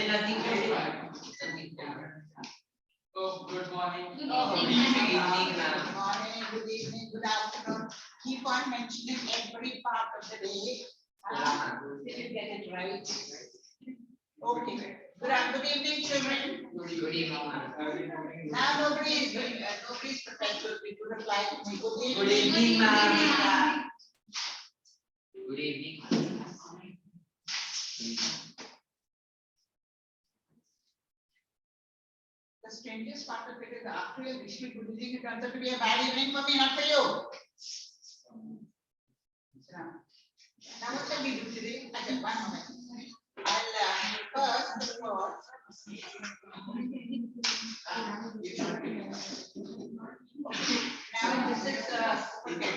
nothing to do. Oh, good morning. Good evening, ma'am. Good morning, good evening, good afternoon. Keep on mentioning every part of the day. Did you get it right? Okay. Good evening, children. Good evening, ma'am. Now nobody's prepared to reply to me. Good evening, ma'am. Good evening. The strangest part of it is after you wish me good evening, it turns out to be a bad evening for me, not for you. Now what shall we do today? I just 1 moment. I'll first of all. Okay. Now this is okay.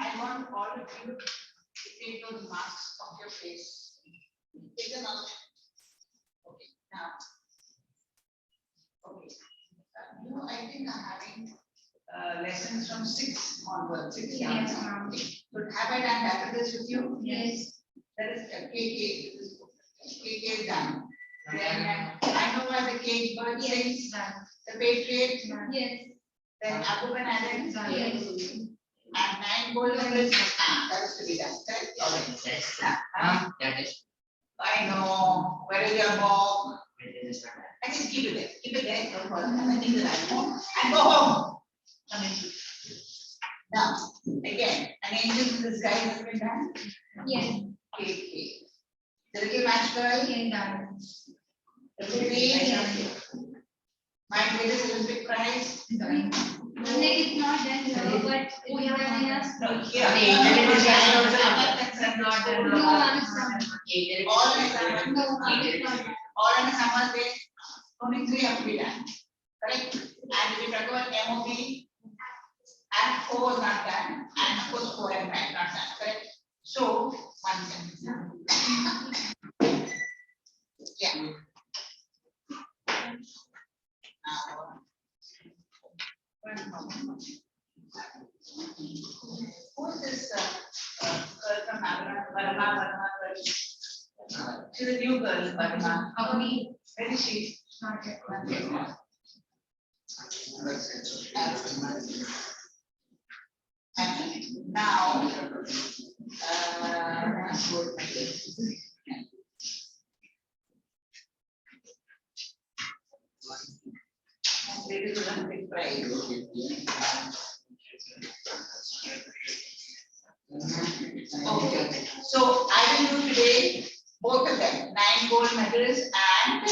I want all of you to take those masks off your face. Take them out. Okay. Now. Okay. You, I think, are having lessons from 6 onwards. 6 Yes, years. ma'am. But have I done that with this with you? Yes. That is KK. KK is done. Then I know why the cage bird sings. Done. The patriot. Yes. Then Abu Ben Adam. Yes. And 9 gold medals. That is to be done. Correct? Yes, that is. I know. Where is your ball? It is not. I just keep it there. Keep it there. Don't bother. I think that and go home. Come in. Now, again, an angel in disguise has been done. Yes. KK. The little match girl. Yes. Done. The movie. My greatest Olympic prize. Done. Like it's not done here, but we have done enough. No, here. The angel in disguise also Not done. No, ma'am, it's not done. All in a summer. No, ma'am, it's not done. All in a summer day. Only 3 have to be done. Correct? And if you talk about MOB, and 4 is not done, and of course 4 and 5 not done. Correct? So, 1 second. Yeah. Now, who is this girl from Varma? She's a new girl, Varma. Me. Where is she? Not yet. And now, Olympic prize. Okay, so I will do today both of them, 9 gold medals and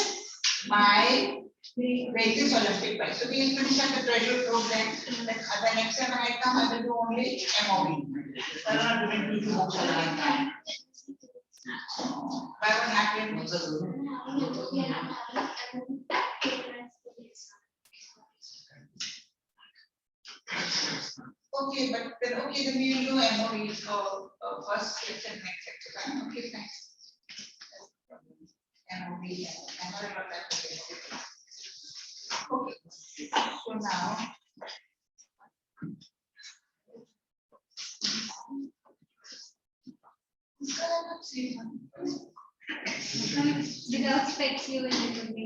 my greatest Olympic prize. So we will finish up the treasure program. The next time I come, I will do only MOB. I will not do 2 books at one time. Why what happened? Okay, but then we will do MOB for first section, next section. Okay, thanks. MOB, I'm not about that. Okay, so now. Without specs, you will be.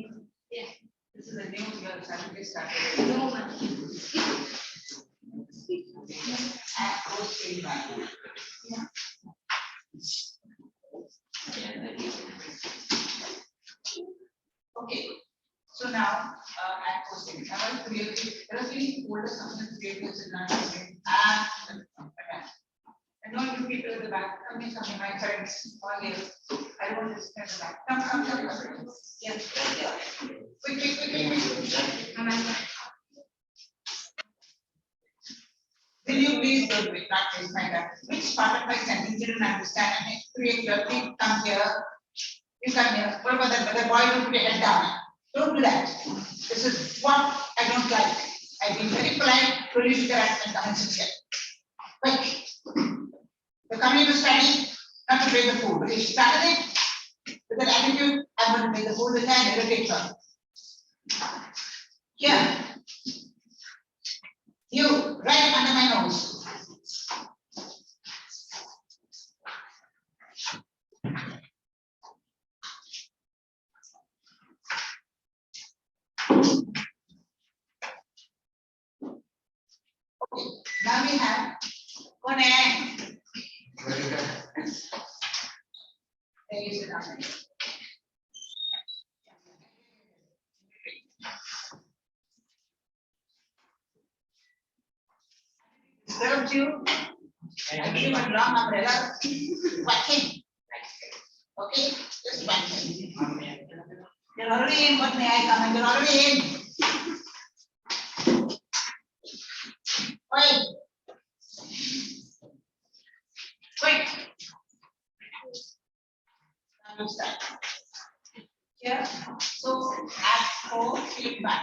Yeah. This is a new year, Saturday started. No, ma'am. Okay, so now at posting, I want to create really older something to create this in and not you people at the back, come in, my friends, all here. I don't want to stand at the back. Come. Yes, quick. Will you please don't practice my that? Which part of my sentence you didn't understand? And create your please come here. You come here. What about that? But the boy will put your head down. Don't do that. This is what I don't like. I've been very polite, produce your and come and sit here. Quick. You're coming to study, not to make the food. But if you started it with that attitude, I'm going to make the food with hand, irritate her. Here. You, right under my nose. Now we have Kone. Very good. There you sit down. Disturbed you? I give a long umbrella. Watching. Okay, just watching. You're already in. What may I come in? You're already in. Wait. Quick. Now you start. Here. So ask for feedback.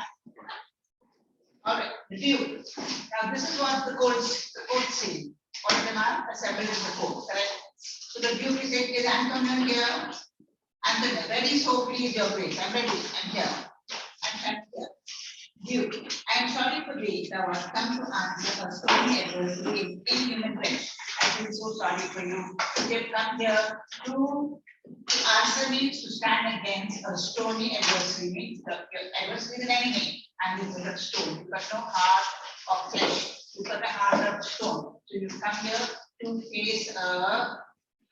All right, review. Now this is what the code saying. All of them are assembled in the code, correct? So the view is saying, is Antonio here? Antonio, ready? So please your grace. I'm ready. I'm here. I'm here. View. I am sorry for this. I was come to answer a story adversary in human flesh. I feel so sorry for you. You have come here to answer means to stand against a stony adversary means the adversary is an enemy. And you've got a stone, you've got no heart of flesh, you've got a heart of stone. So you come here to face a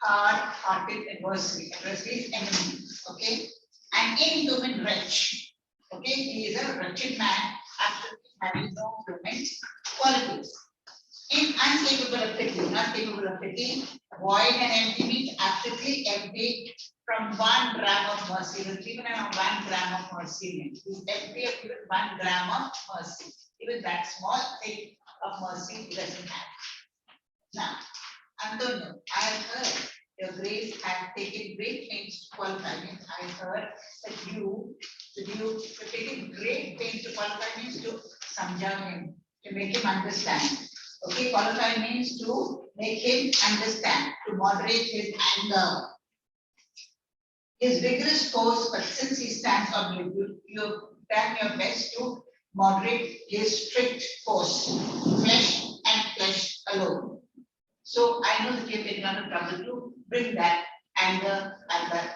hard-hearted adversary. Adversary is enemy, okay? An inhuman wretch, okay? He is a wretched man after having no human qualities. Incapable of pity, not capable of pity, void and empty means absolutely empty from 1 gram of mercy. He was given around 1 gram of mercy. He's empty of even 1 gram of mercy. Even that small thing of mercy he doesn't have. Now, Antonio, I have heard your grace have taken great pains to qualify me. I heard that you have taken great pains to qualify me to samjha him, to make him understand. Okay, qualify means to make him understand, to moderate his anger. His vigorous force, but since he stands on you, you've done your best to moderate his strict force, flesh and flesh alone. So I know that you've been on a trouble to bring that anger and that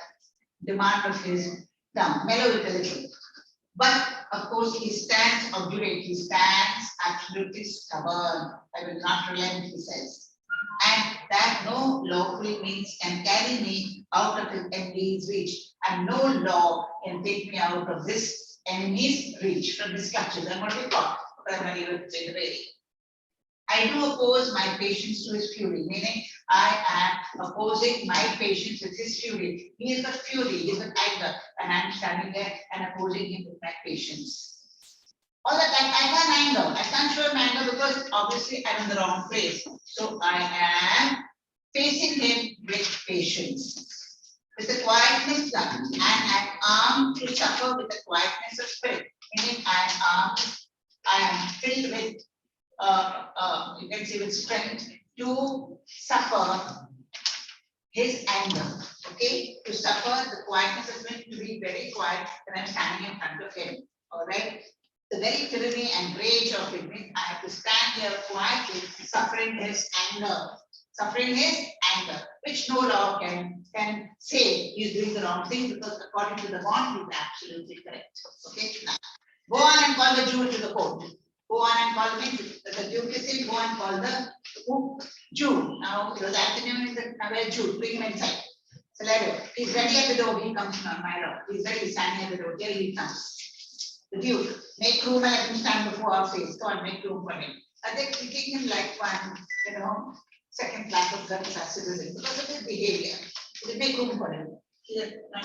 demand of his down, mellow it a little. But of course, he stands obdurate, he stands absolutely stubborn. I will not relent, he says. And that no lawful means can carry me out of his enemy's reach, and no law can take me out of this enemy's reach from this capture. I'm going to be caught, but I'm not even saying the way. I do oppose my patience to his fury, meaning I am opposing my patience with his fury. He is the fury, he is the anger, and I'm standing there and opposing him with my patience. All the time, I can't anger. I can't show him anger because obviously I'm in the wrong place. So I am facing him with patience, with the quietness done, and I'm armed to suffer with the quietness of spirit. Meaning I am filled with you can say with strength to suffer his anger. Okay, to suffer the quietness of spirit, to be very quiet when I'm standing in front of him. All right. The very tyranny and rage of it means I have to stand here quietly, suffering his anger, which no law can say he's doing the wrong thing, because according to the bond, he's absolutely correct. Okay, now go on and call the Jew to the court. Go on and call the Duke is saying, go and call the Jew. Now it was afternoon, now where's Jew? Bring him inside. So let him. He's ready at the door. He comes on my door. He's ready, standing at the door. Here he comes. The Duke, make room and let him stand before our face. Go on, make room for him. And they're treating him like one, second class of citizen because of his behavior. They make room for him.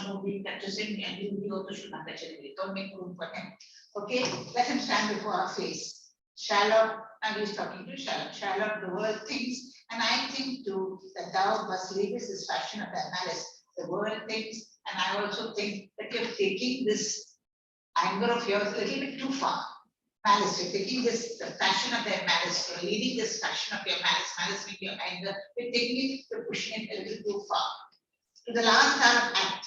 Nobody touches him and he also should not touch anybody. Don't make room for him. Okay, let him stand before our face. Shalom, and he's talking to Shalom. Shalom, the world thinks, and I think too, that thou must leave this fashion of thy malice. The world thinks, and I also think that you're taking this anger of yours a little bit too far. Malice, you're taking this the fashion of their malice, you're leading this fashion of your malice with your anger, you're taking it, you're pushing it a little too far. To the last hour of act,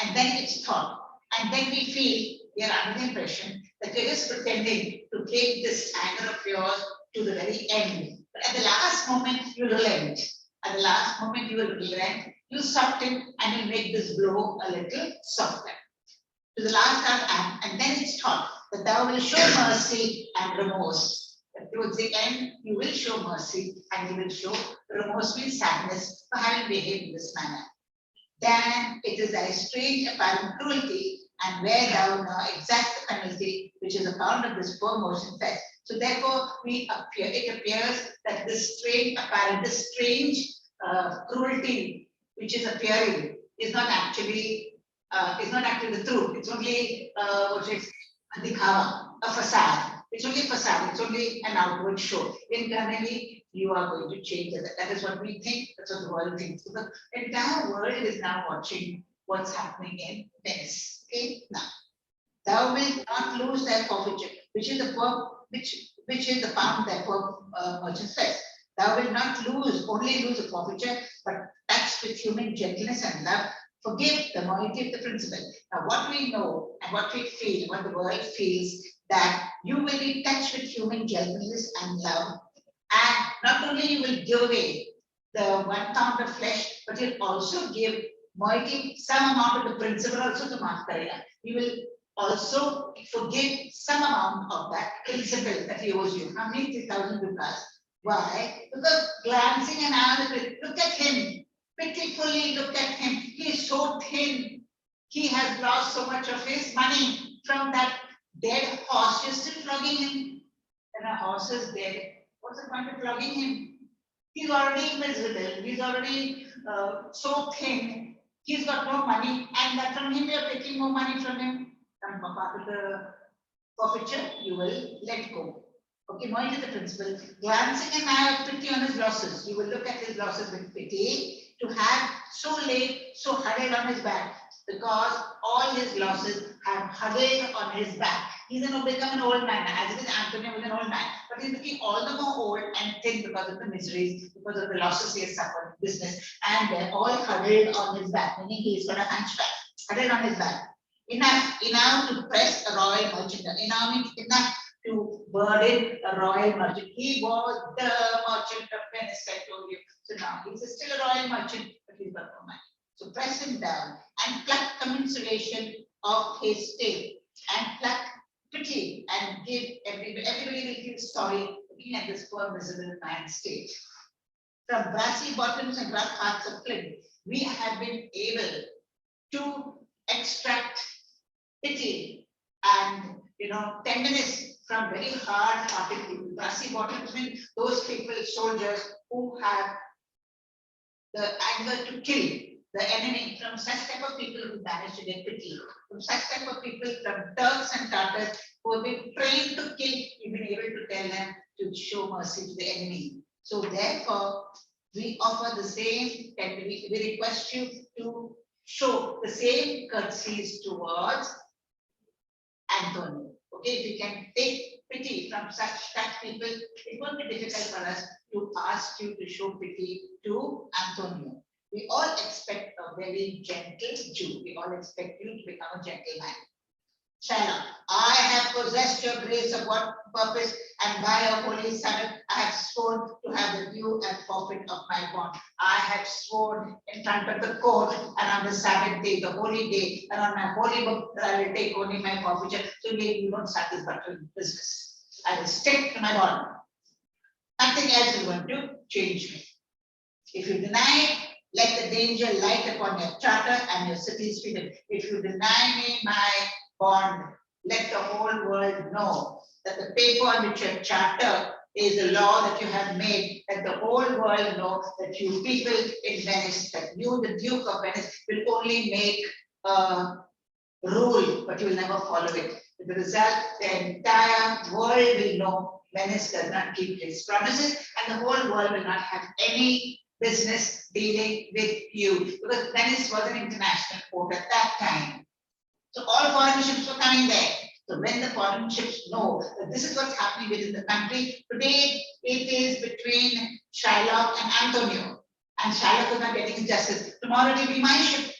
and then it's thought, and then we feel we are under the impression that you're just pretending to take this anger of yours to the very end. But at the last moment, you relent. At the last moment, you will relent, you soften, and you make this blow a little softer. To the last hour, and then it's thought that thou will show mercy and remorse. But towards the end, you will show mercy and you will show remorse, sadness for having behaved in this manner. Then it is thy strange apparent cruelty, and where thou now exact the penalty which is upon of this poor motion fest. So therefore, it appears that this strange apparent, this strange cruelty which is appearing is not actually the truth. It's only what is a dikhava, a facade. It's only a facade. It's only an outward show. Internally, you are going to change it. That is what we think. That's what the world thinks. So the entire world is now watching what's happening in Venice. Okay, now thou wilt not lose thy forfeiture, which is the pound thy poor merchant says. Thou wilt not only lose the forfeiture, but touch with human gentleness and love. Forgive the moiety of the principle. Now, what we know and what we feel, what the world feels, that you will be touched with human gentleness and love, and not only you will give away the 1 pound of flesh, but you'll also give moiety, some amount of the principle also to Maharaya. You will also forgive some amount of that principle that he owes you. How many 3,000 rupees? Why? Because glancing an eye, look at him, pitifully look at him. He is so thin. He has lost so much of his money from that dead horse. You're still flogging him. When a horse is dead, what's the point of flogging him? He's already miserable. He's already so thin. He's got no money, and that from him you're taking more money from him. And part of the forfeiture, you will let go. Okay, more into the principle. Glancing an eye of pity on his losses, you will look at his losses with pity, to have so late, so huddled on his back, because all his losses have huddled on his back. He's become an old man, as it is Antonio was an old man, but he's looking all the more old and thin because of the miseries, because of the losses he has suffered in business, and they're all huddled on his back, meaning he's got a hunchback, huddled on his back. Enough to press a royal merchant, enough to burden a royal merchant. He was the merchant of Venice, I told you. So now he's still a royal merchant, but he's got no money. So press him down and pluck commiseration of his state, and pluck pity and give everybody will feel sorry looking at this poor miserable man's state. From brassy bottoms and rough hearts of flint, we have been able to extract pity and tenderness from very hard-hearted people. Brassy bottoms mean those people, soldiers who have the anger to kill the enemy. From such type of people who manage to get pity, from such type of people, from Turks and Tatars who have been trained to kill, you've been able to tell them to show mercy to the enemy. So therefore, we offer the same, and we request you to show the same courtesies towards Antonio. Okay, if you can take pity from such people, it won't be difficult for us to ask you to show pity to Antonio. We all expect a very gentle Jew. We all expect you to become a gentleman. Shalom. I have possessed your grace of what purpose, and by your holy Sabbath, I have sworn to have the due and forfeit of my bond. I have sworn in front of the court, and on the Sabbath day, the holy day, and on my holy book, that I will take only my forfeiture. So maybe you don't start this business. I will stick to my bond. Nothing else is going to change me. If you deny it, let the danger light upon your charter and your city's freedom. If you deny me my bond, let the whole world know that the paper on which your charter is the law that you have made, that the whole world know that you people in Venice, that you, the Duke of Venice, will only make a rule, but you will never follow it. With the result, the entire world will know Venice does not keep its promises, and the whole world will not have any business dealing with you, because Venice was an international port at that time. So all foreign ships were coming there. So when the foreign ships know that this is what's happening within the country, today it is between Shylock and Antonio. And Shylock is not getting his justice. Tomorrow it will be my ship.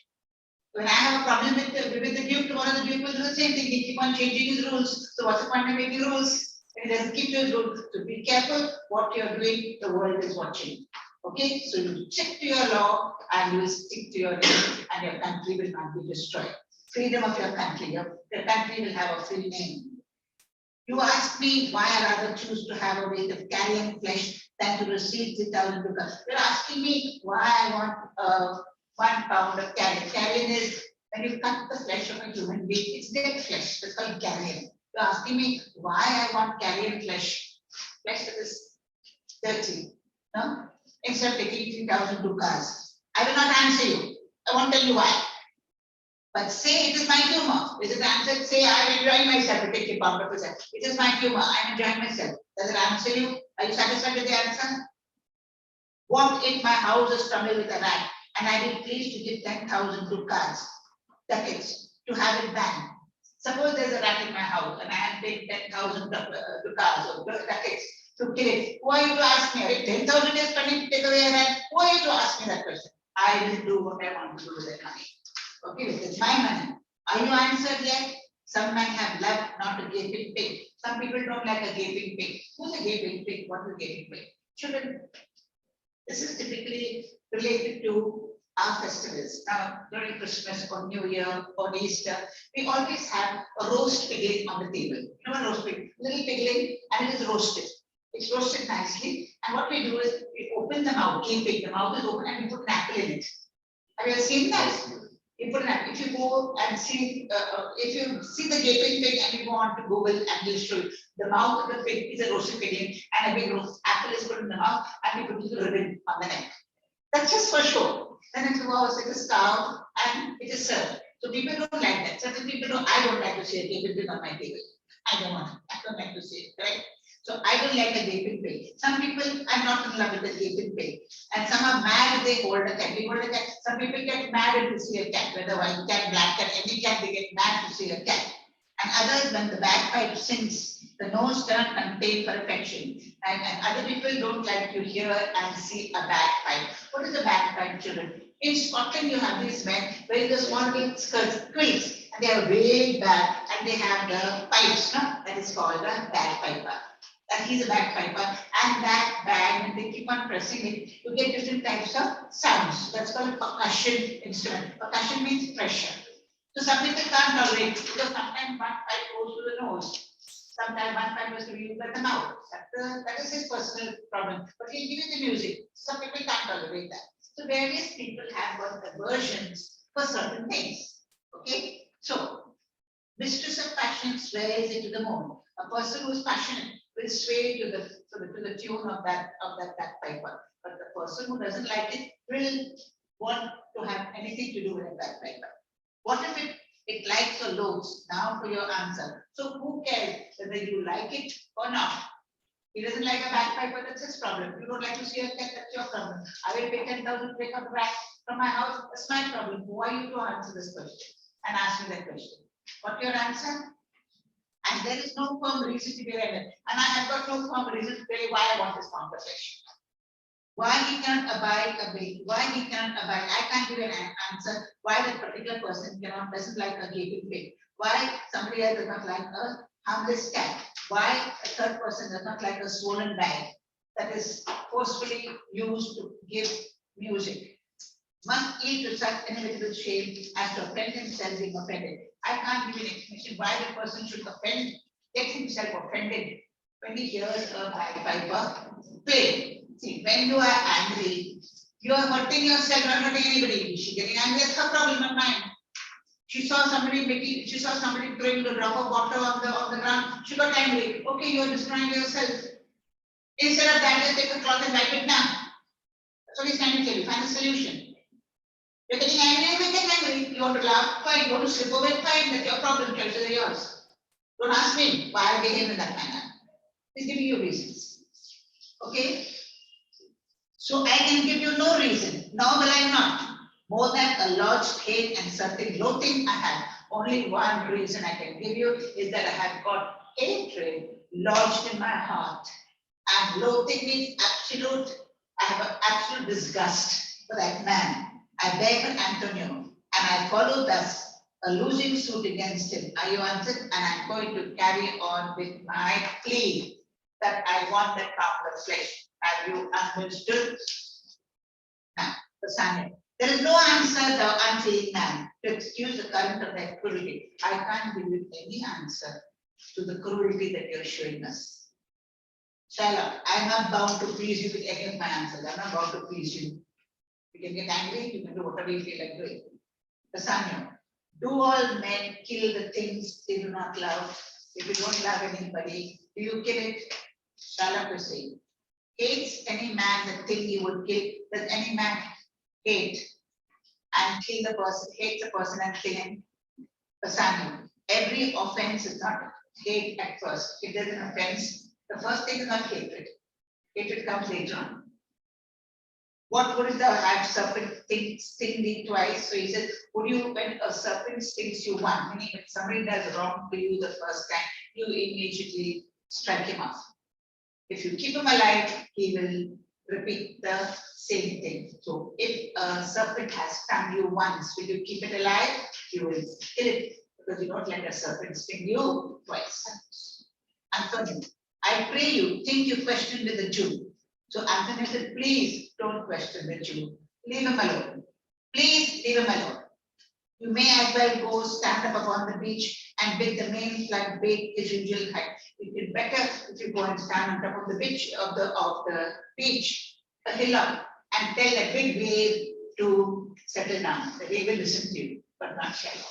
When I have a problem with the Duke, tomorrow the Duke will do the same thing. He keep on changing his rules. So what's the point of making rules? If he doesn't keep to his rules. So be careful what you're doing, the world is watching. Okay, so you stick to your law and you will stick to your name, and your country will not be destroyed. Freedom of your country. Your country will have a free name. You ask me why I rather choose to have a weight of carrion flesh than to receive 3,000 ducats. You're asking me why I want 1 pound of carrion. Carrion is when you cut the flesh of a human being, it's dead flesh. It's called carrion. You're asking me why I want carrion flesh. Flesh that is dirty. No? Instead of taking 3,000 ducats. I will not answer you. I won't tell you why. But say it is my humor. Is it answered? Say I am enjoying myself. To take your pound of yourself. It is my humor. I am enjoying myself. Does it answer you? Are you satisfied with the answer? What if my house is troubled with a rat and I be pleased to give 10,000 ducats to have it banned? Suppose there's a rat in my house and I am paying 10,000 ducats or ducats to kill it. Who are you to ask me? If 10,000 is spending to take away a rat, who are you to ask me that question? I will do what I want to do with that money. Okay, it's my money. Are you answered yet? Some men have love, not a gaping pig. Some people don't like a gaping pig. Who's a gaping pig? What is a gaping pig? Children, this is typically related to our festivals. Now, during Christmas or New Year or Easter, we always have a roast pigling on the table. You know, a roast pig, little pigling, and it is roasted. It's roasted nicely. And what we do is we open the mouth, gaping, the mouth is open, and we put an apple in it. Have you ever seen that? You put an apple. If you go and see, if you see the gaping pig and you go on to Google and you'll show you, the mouth of the pig is a roasted pigling and a big roast apple is put in the mouth and we put a little ribbon on the neck. That's just for show. Then it was like a scout and it is served. So people don't like that. Certain people don't. I don't like to see a gaping pig on my table. I don't want it. I don't like to see it, right? So I don't like a gaping pig. Some people are not in love with a gaping pig. And some are mad if they hold a cat. We hold a cat. Some people get mad if they see a cat, whether white cat, black cat, any cat, they get mad to see a cat. And others, when the bagpipe sings, the nose turn contain perfection. And other people don't like to hear and see a bagpipe. What is a bagpipe, children? In Scotland, you have these men wearing the small skirts, quilts, and they are way back, and they have the pipes, no? That is called a bagpiper. That he's a bagpiper, and that bag, when they keep on pressing it, you get different types of sounds. That's called a percussion instrument. Percussion means pressure. So some people can't tolerate because sometimes one pipe goes to the nose, sometimes one pipe goes to you by the mouth. That is his personal problem. But he'll give you the music. Some people can't tolerate that. So various people have got aversions for certain things. Okay? So, mistress of passion swears it to the moon. A person who is passionate will sway to the tune of that bagpiper. But the person who doesn't like it will want to have anything to do with a bagpiper. What if it likes or loathes? Now for your answer. So who cares whether you like it or not? He doesn't like a bagpiper, that's his problem. You don't like to see a cat, that's your problem. I will pay 10,000 to take a rat from my house, that's my problem. Who are you to answer this question and ask me that question? What's your answer? And there is no firm reason to be given. And I have got no firm reason to tell you why I want this conversation. Why he can't abide a bait, why he can't abide. I can't give an answer why that particular person doesn't like a gaping pig. Why somebody else does not like a harmless cat. Why a third person does not like a swollen bag that is forcefully used to give music. Must yield to such inevitable shame as to offend himself being offended. I can't give an explanation why the person should get himself offended when he hears a bagpiper play. See, when you are angry, you are hurting yourself, not hurting anybody. Is she getting angry? That's her problem, not mine. She saw somebody throwing the drop of water on the ground. She got angry. Okay, you are destroying yourself. Instead of that, just take a cloth and wipe it down. That's what he's trying to tell you. Find a solution. You're getting angry, you get angry. You want to laugh, fine. You want to slip away, fine. That's your problem. Choices are yours. Don't ask me why I behave in that manner. He's giving you reasons. Okay? So I can give you no reason, nor will I not. More than a lodged hate and certain loathing I have. Only one reason I can give you is that I have got hatred lodged in my heart. And loathing means absolute, I have an absolute disgust for that man. I beg Antonio, and I follow thus a losing suit against him. Are you answered? And I'm going to carry on with my plea that I want that pound of flesh. Have you understood? Now, the Samuel. There is no answer, thou unfeeling man, to excuse the current of activity. I can't give you any answer to the cruelty that you're showing us. Shylock, I'm not bound to please you with any of my answers. I'm not bound to please you. You can get angry, you can do whatever you feel like doing. Bassanio, do all men kill the things they do not love? If you don't love anybody, do you kill it? Shylock is saying, hates any man the thing he would kill. Does any man hate and kill the person, hates a person and kill him? Bassanio, every offense is not hate at first. If there's an offense, the first thing is not hatred. Hatred comes later on. What would the serpent sting thee twice? So he says, would you, when a serpent stings you once, meaning if somebody does wrong to you the first time, you immediately strike him off. If you keep him alive, he will repeat the same thing. So if a serpent has stung you once, will you keep it alive? You will kill it, because you don't let a serpent sting you twice. Antonio, I pray you, think you questioned with the Jew. So Antonio said, please don't question the Jew. Leave him alone. Please leave him alone. You may as well go stand up upon the beach and bid the main flood bait his usual height. It is better if you go and stand on top of the beach of the beach, a hillock, and tell a big wave to settle down. The wave will listen to you, but not shallow.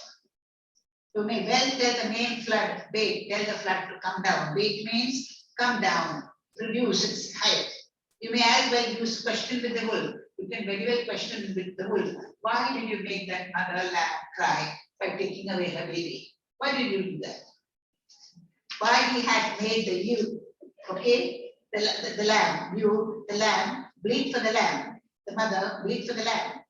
You may well tell the main flood bait, tell the flood to come down. Bait means come down, reduce its height. You may as well use question with the wolf. You can very well question with the wolf. Why did you make that mother lamb cry by taking away her baby? Why did you do that? Why he had made the ewe, okay? The lamb, you, the lamb, bleed for the lamb. The mother, bleed for the lamb.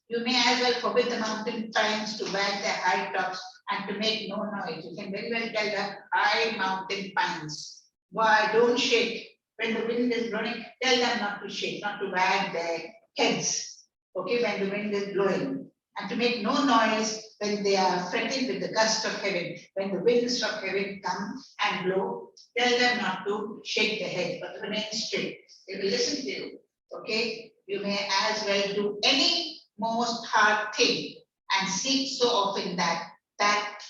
You may as well forbid the mountain pines to wag their high tops and to make no noise. You can very well tell the high mountain pines, why don't shake. When the wind is blowing, tell them not to shake, not to wag their heads, okay, when the wind is blowing. And to make no noise when they are fretting with the gust of heaven. When the winds of heaven come and blow, tell them not to shake their head, but remain straight. They will listen to you, okay? You may as well do any most hard thing and seek so often that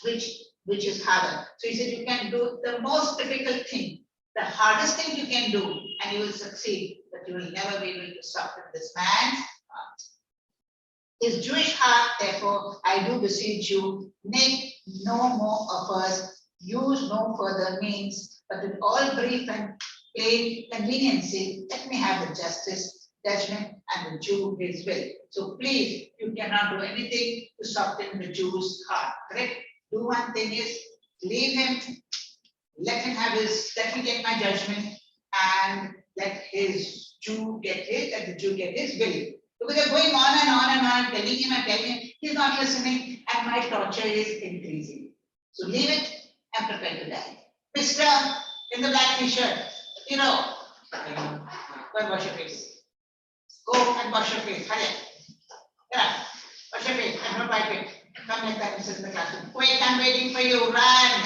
which is harder. So he said you can do the most difficult thing, the hardest thing you can do, and you will succeed, but you will never be able to soften this man's heart. His Jewish heart, therefore, I do beseech you, make no more offers, use no further means, but with all brief and plain conveniency, let me have the justice, judgment, and the Jew his will. So please, you cannot do anything to soften the Jew's heart, correct? Do one thing is, leave him, let me get my judgment, and let his Jew get his, and the Jew get his will. Because they're going on and on and on, telling him, he's not listening, and my torture is increasing. So leave it and prepare to die. Mr. in the black t-shirt, go and wash your face. Go and wash your face. Hurry. Yeah. Wash your face. I'm not wiping. Come like that and sit in the classroom. Wait, I'm waiting for you. Run.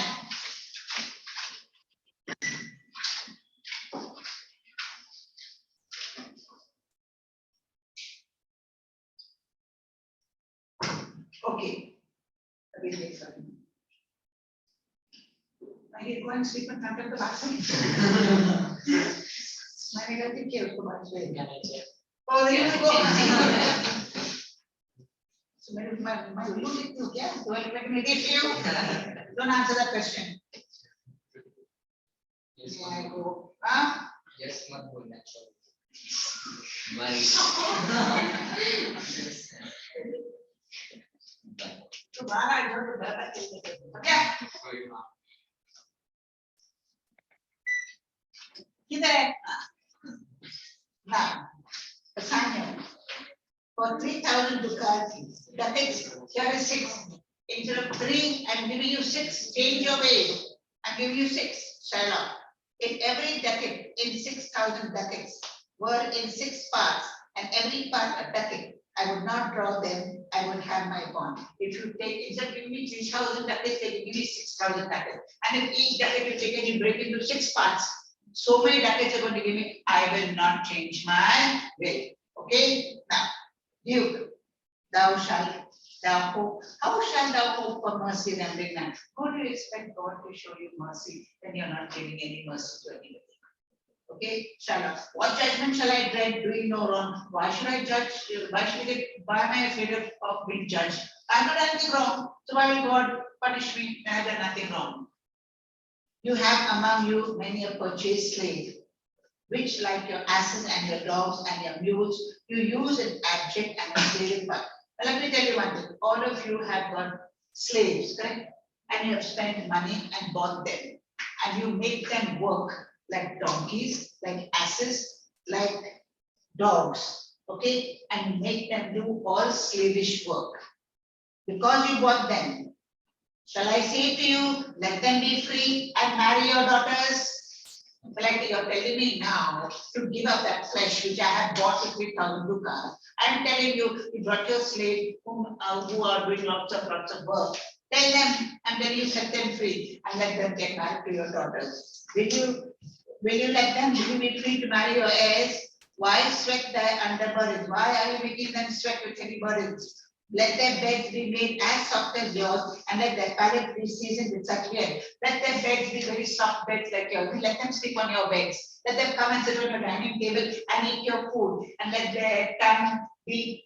Okay. I will wait for him. I will go and sleep in front of the bathroom. I will take care of the bathroom. Oh, there you go. So my music is there. Do I recommendate you? Don't answer that question. Yes, May I ma'am. go? Yes, ma'am. So I don't know that. Okay. Here. Now, assignment. For 3,000 ducats, here is 6. Instead of 3, I'm giving you 6. Change your way. I'm giving you 6. Shylock. If every ducat in 6,000 ducats were in 6 parts, and every part a ducat, I would not draw them, I would have my bond. If you take, instead of giving me 3,000 ducats, they give me 6,000 ducats. And if each ducat you take and you break into 6 parts, so many ducats are going to give me, I will not change my will. Okay? Now, Duke, thou shalt thou hope. How shall thou hope for mercy and everything? How do you expect God to show you mercy when you're not giving any mercy to anybody? Okay, what judgment shall I dread doing no wrong? Why should I judge? Why am I afraid of being judged? I've not done anything wrong. So why will God punish me when I've done nothing wrong? You have among you many a purchased slave, which like your asses and your dogs and your mules, you use in abject and enslaving work. Now let me tell you one thing. All of you have got slaves, correct? And you have spent money and bought them. And you make them work like donkeys, like asses, like dogs, okay? And you make them do all slavish work. Because you bought them, shall I say to you, let them be free and marry your daughters? Like you're telling me now to give up that flesh which I have bought with 3,000 ducats. I'm telling you, you brought your slave who are doing lots of work. Tell them, and then you set them free and let them get married to your daughters. Will you let them? Will you be free to marry your heirs? Why sweat their underburdens? Why are you making them sweat with heavy burdens? Let their beds be made as soft as yours, and let their palate be seasoned with such care. Let their beds be very soft beds like yours. Let them sleep on your beds. Let them come and sit on your dining table and eat your food. And let their tongue be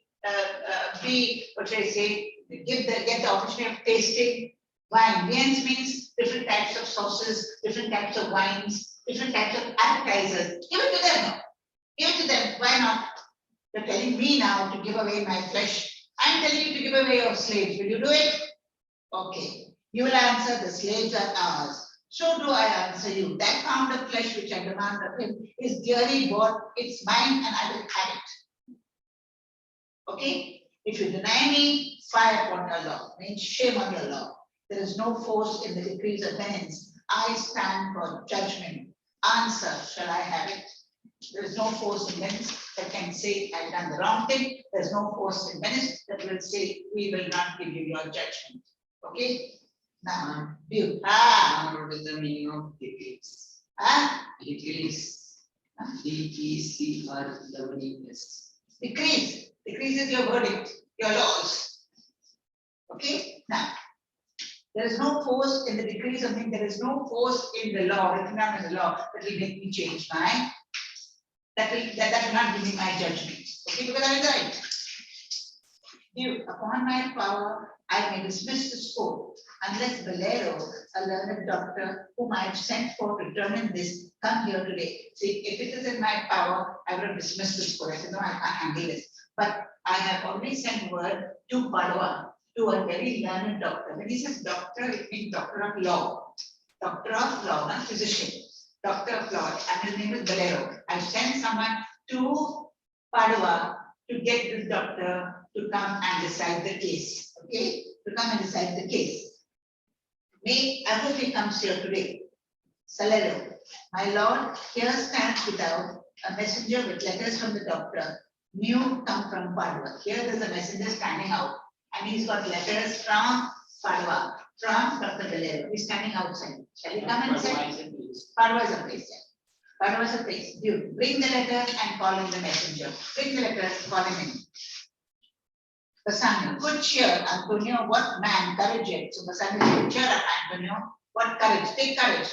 what should I say? Get the opportunity of tasting wine. Viands means different types of sauces, different types of wines, different types of appetizers. Give it to them. Give it to them. Why not? You're telling me now to give away my flesh. I'm telling you to give away your slaves. Will you do it? Okay. You will answer, the slaves are ours. So do I answer you. That pound of flesh which I demand of him is dearly bought. It's mine and I will have it. Okay? If you deny me, fire upon your law. Means shame on your law. There is no force in the decrees of penance. I stand for judgment. Answer, shall I have it? There is no force in Venice that can say I've done the wrong thing. There's no force in Venice that will say we will not give you your judgment. Okay? Now, view. What is the meaning of decrease? Decrease. DECREES. Decrease. Decrease is your verdict, your laws. Okay? Now, there is no force in the decrees of things. There is no force in the law, written down in the law, that will make me change my. That will not give me my judgment. Okay, because I am right. You, upon my power, I may dismiss this court, unless Valero, a learned doctor whom I have sent for to determine this, come here today. See, if it is in my power, I will dismiss this court. I said, no, I can't handle this. But I have already sent word to Padua, to a very learned doctor. When he says doctor, it means doctor of law. Doctor of law, not physician. Doctor of law, and his name is Valero. I've sent someone to Padua to get this doctor to come and decide the case. Okay? To come and decide the case. May, I hope he comes here today. Salero, my lord, here stands without a messenger with letters from the doctor, new come from Padua. Here there's a messenger standing out, and he's got letters from Padua, from Dr. Valero. He's standing outside. Shall we come and say? Padua is a place. Padua is a place. You bring the letters and call in the messenger. Bring the letters, call him in. Bassanio, good cheer, Antonio. What man, courage yet. So Bassanio, cheer up, Antonio. What courage? Take courage,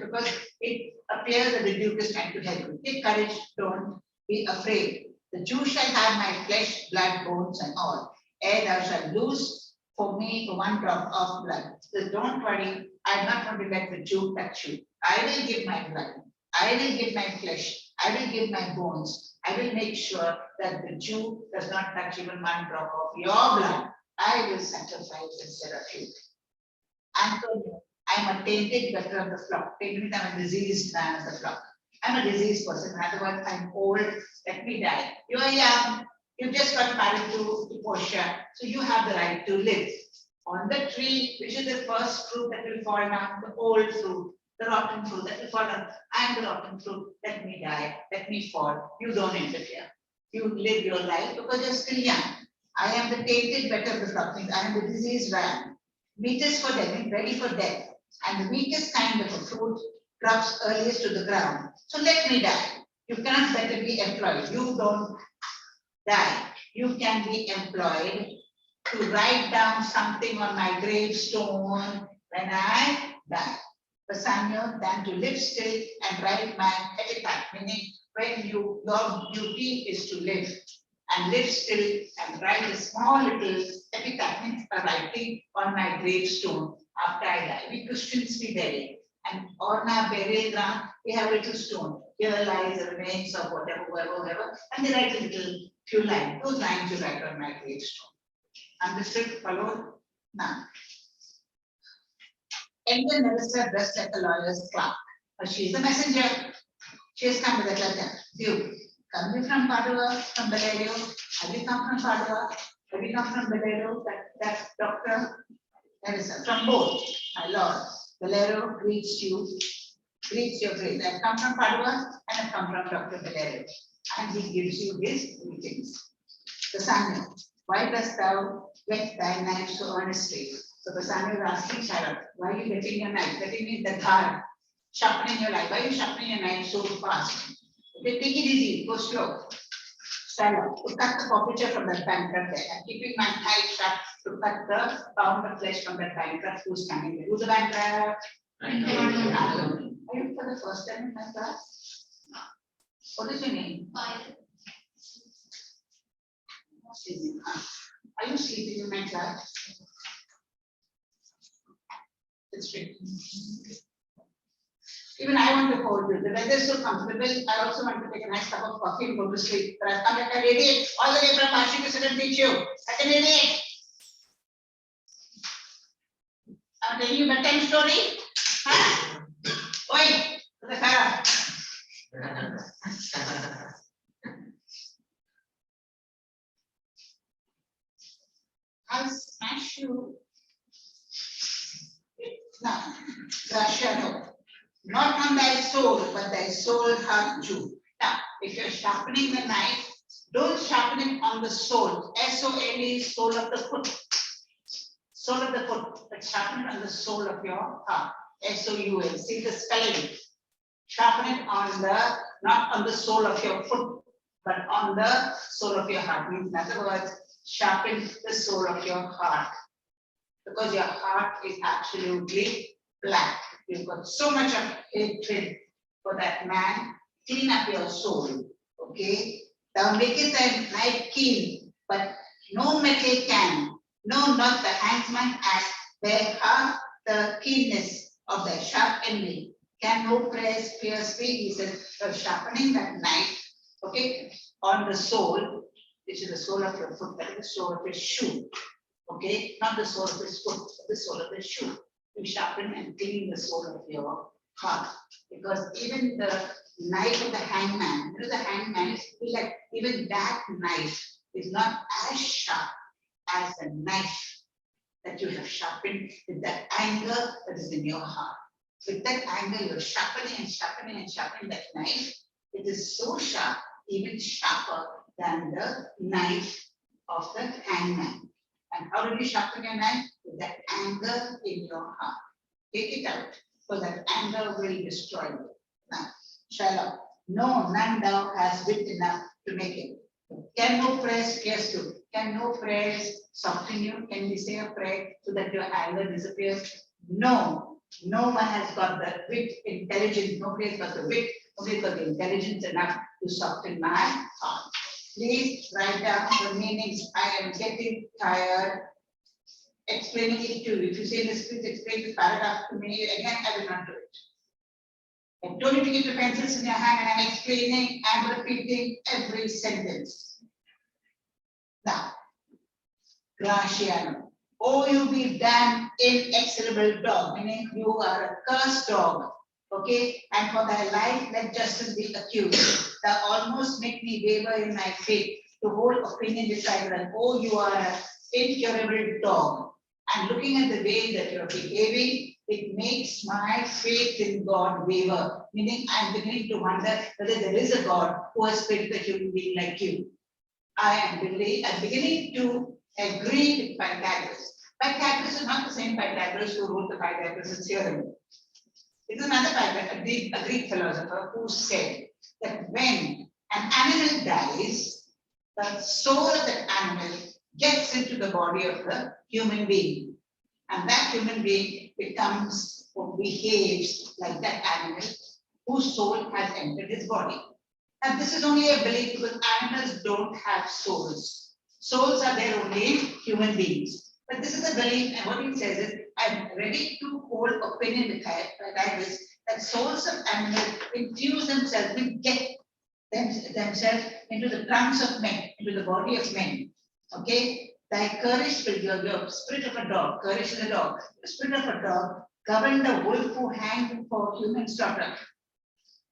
because it appears that the Duke is trying to help you. Take courage, don't be afraid. The Jew shall have my flesh, blood, bones, and all. Ere thou shalt lose for me one drop of blood. So don't worry, I'm not going to let the Jew touch you. I will give my blood. I will give my flesh. I will give my bones. I will make sure that the Jew does not touch even one drop of your blood. I will sacrifice instead of you. Antonio, I'm a tainted better of the flock. Tainted means I'm a diseased man of the flock. I'm a diseased person. In other words, I'm old. Let me die. You are young. You just got married to Portia. So you have the right to live. On the tree, which is the first fruit that will fall down, the old fruit, the rotten fruit that will fall down. I'm the rotten fruit. Let me die. Let me fall. You don't interfere. You live your life because you're still young. I am the tainted better of the flock. Means I am the diseased ram. Meat is for death, means ready for death. And the weakest kind of a fruit drops earliest to the ground. So let me die. You cannot better be employed. You don't die. You can be employed to write down something on my gravestone when I die. Bassanio, than to live still and write my epitaph, meaning when your duty is to live and live still and write a small little epitaph, means a writing on my gravestone after I die. We Christians, we bury. And on our burial ground, we have a little stone. Here lies the remains of whatever, whoever, and they write a little few lines. Those lines you write on my gravestone. Understood? Followed? Now. Enter Melissa dressed like a lawyer's clerk. But she is a messenger. She has come with a letter. You. Come you from Padua, from Valerio? Have you come from Padua? Have you come from Valerio? That doctor? Melissa, from both, my lord. Valerio greets you. Greets your grace. I've come from Padua and I've come from Dr. Valerio. And he gives you his greetings. Bassanio, why dost thou whet thy knife so earnestly? So Bassanio is asking Shylock, why are you whetting your knife? Whetting means the guard, sharpening your knife. Why are you sharpening your knife so fast? Okay, take it easy, go slow. Shylock, to cut the forfeiture from that bankrupt there. I'm keeping my knife sharp to cut the pound of flesh from that bankrupt who's standing there. Who's the bankrupt? Are you for the first time in my class? What is your name? Are you sleeping in my class? It's tricky. Even I want to hold you. The weather is so comfortable. I also want to take a nice cup of coffee and go to sleep. But I've come like an idiot all the way from Kashi to sit and teach you. Like an idiot. I'm telling you a bedtime story. Huh? Oi, the fella. I'll smash you. Now, Russia, not on thy soul, but thy soul heart too. Now, if you're sharpening the knife, don't sharpen it on the sole. S-O-L-E, sole of the foot. Sole of the foot, but sharpen it on the sole of your heart. S-O-U-L. See the spelling. Sharpen it on the, not on the sole of your foot, but on the sole of your heart. Means, in other words, sharpen the sole of your heart. Because your heart is absolutely black. You've got so much of hatred for that man. Clean up your soul. Okay? Thou makest thy knife keen, but no metal can. No, not the handsman as where half the keenness of the sharp enemy. Can no press fiercely? He said, you're sharpening that knife, okay, on the sole, which is the sole of your foot, that is the sole of your shoe. Okay, not the sole of his foot, but the sole of the shoe. You sharpen and clean the sole of your heart. Because even the knife of the hangman, you know, the hangman is like, even that knife is not as sharp as the knife that you have sharpened with that anger that is in your heart. With that anger, you're sharpening and sharpening and sharpening that knife. It is so sharp, even sharper than the knife of the hangman. And how do you sharpen your knife? With that anger in your heart. Take it out, so that anger will destroy you. Now, Shylock, no, none thou hast wit enough to make it. Can no prayers pierce you? Can no prayers soften you? Can we say a prayer so that your anger disappears? No, no one has got the wit, intelligence. Nobody has got the wit, nobody has got the intelligence enough to soften my heart. Please write down the meanings. I am getting tired explaining it to you. If you say this, please explain this paragraph to me again, I will not do it. I told you to keep the pencils in your hand and I'm explaining and repeating every sentence. Now, Graciano, oh, you be damned inexorable dog, meaning you are a cursed dog. Okay, and for thy life, let justice be accused. Thou almost make me waver in my faith to hold opinion beside run. Oh, you are an incurable dog. And looking at the way that you're behaving, it makes my faith in God waver. Meaning, I'm beginning to wonder whether there is a God who has created a human being like you. I'm beginning to agree with Pythagoras. Pythagoras is not the same Pythagoras who wrote the Pythagoras theorem. It is another Pythagoras, a Greek philosopher, who said that when an animal dies, the soul of that animal gets into the body of the human being. And that human being becomes or behaves like that animal whose soul has entered his body. And this is only a belief because animals don't have souls. Souls are there only in human beings. But this is a belief, and what it says is, I'm ready to hold opinion with this, that souls of animals infuse themselves, will get themselves into the trunks of men, into the body of men. Okay? Like courage spirit, your spirit of a dog, courage is a dog, the spirit of a dog governed the wolf who hanged for human slaughter.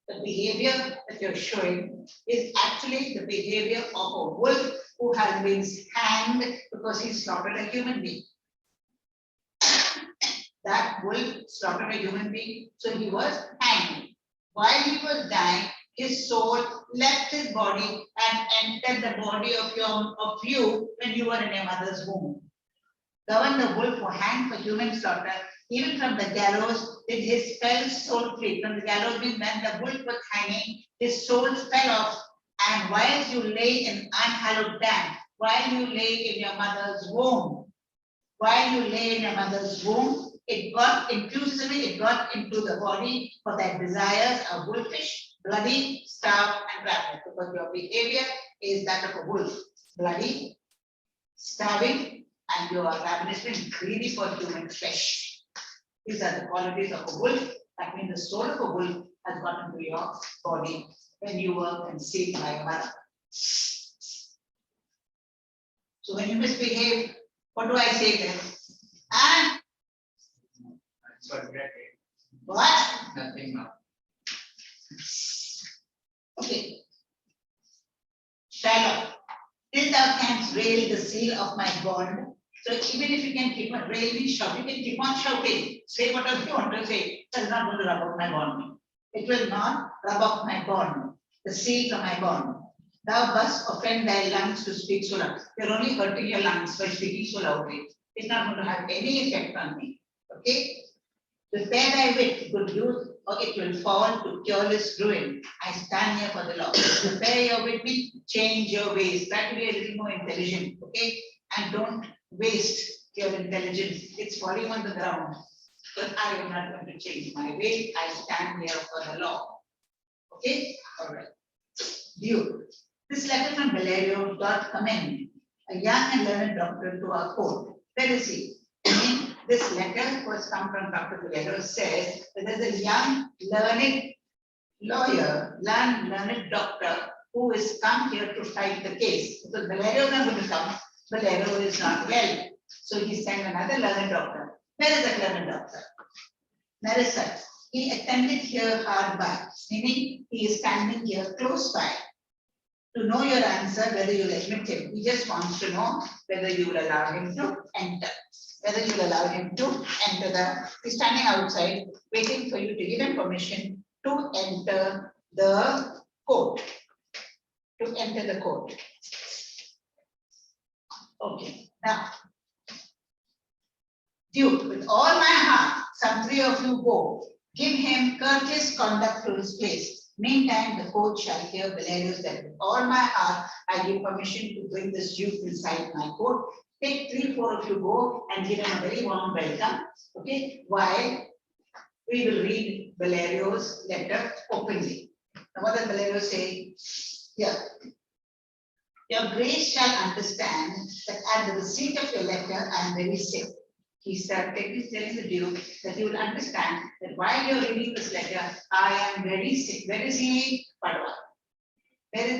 The behavior that you're showing is actually the behavior of a wolf who has been hanged because he slaughtered a human being. That wolf slaughtered a human being, so he was hanged. While he was dying, his soul left his body and entered the body of you when you were in your mother's womb. Govern the wolf who hanged for human slaughter, even from the gallows did his fell soul flee. From the gallows means when the wolf was hanging, his soul fell off. And while you lay in unhallowed damp, while you lay in your mother's womb, it got intuitively, it got into the body for that desires of wolfish, bloody, starved, and ravenous. Because your behavior is that of a wolf, bloody, starving, and you are ravenously greedy for human flesh. These are the qualities of a wolf. That means the soul of a wolf has got into your body when you were conceived by your mother. So when you misbehave, what do I say then? And what? Nothing now. Okay. Shylock, till thou canst rail the seal of my bond. So even if you can keep on railing, shout, you can keep on shouting. Say whatever you want to say. That's not going to rub off my bond. It will not rub off my bond. The seal of my bond. Thou must offend thy lungs to speak so loud. You're only hurting your lungs by speaking so loudly. It's not going to have any effect on me. Okay? Prepare thy wit, good youth, or it will fall to careless ruin. I stand here for the law. Prepare your wit, change your ways. Try to be a little more intelligent, okay? And don't waste your intelligence. It's falling on the ground. But I am not going to change my way. I stand here for the law. Okay? All right. Duke. This letter from Valerio got commend, a young and learned doctor to our court. Where is he? This letter was come from Dr. Valerio says that there's a young learned lawyer, learned doctor who is come here to fight the case. Because Valerio is not going to come. Valerio is not well. So he sent another learned doctor. Where is that learned doctor? Narissa. He attended here hard by, meaning he is standing here close by. To know your answer, whether you'll admit him. He just wants to know whether you will allow him to enter. Whether you will allow him to enter he's standing outside, waiting for you to give him permission to enter the court. To enter the court. Okay, now, Duke, with all my heart, some three of you go. Give him courteous conduct to his place. Meantime, the court shall hear Valerius that with all my heart, I give permission to bring this Duke inside my court. Take 3-4 of you go and give him a very warm welcome. Okay, while we will read Valerius' letter openly. Now, what does Valerius say? Here. Your grace shall understand that at the receipt of your letter, I am very sick. He said, he's telling the Duke that you will understand that while you're reading this letter, I am very sick. Where is he? Padua. Where is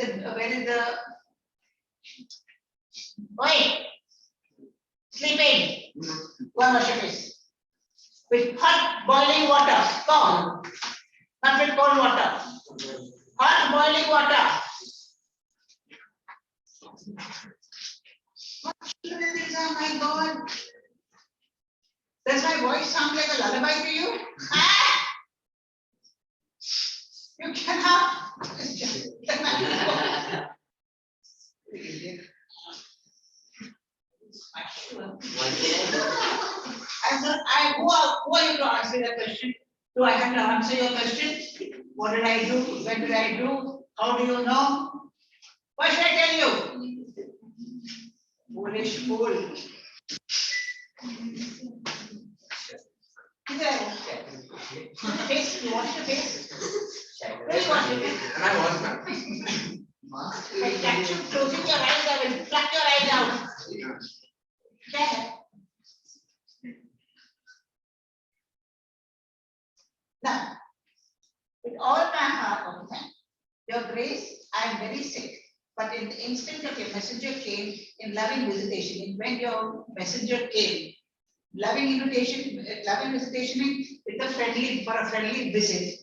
the Wait! Sleeping. Go and wash your face. With hot boiling water. Cold. Not with cold water. Hot boiling water. Oh my God. Does my voice sound like a lullaby to you? Ah! You cannot. Who are you to answer that question? Do I have to answer your question? What did I do? When did I do? How do you know? What should I tell you? Foolish fool. Face, you want to face? Where you want to face? And I was not. I catch you closing your eyes, I will pluck your eyes out. There. Now, with all my heart of thanks, Your Grace, I am very sick, but in the instant of your messenger came in loving visitation, when your messenger came, loving visitation with for a friendly visit,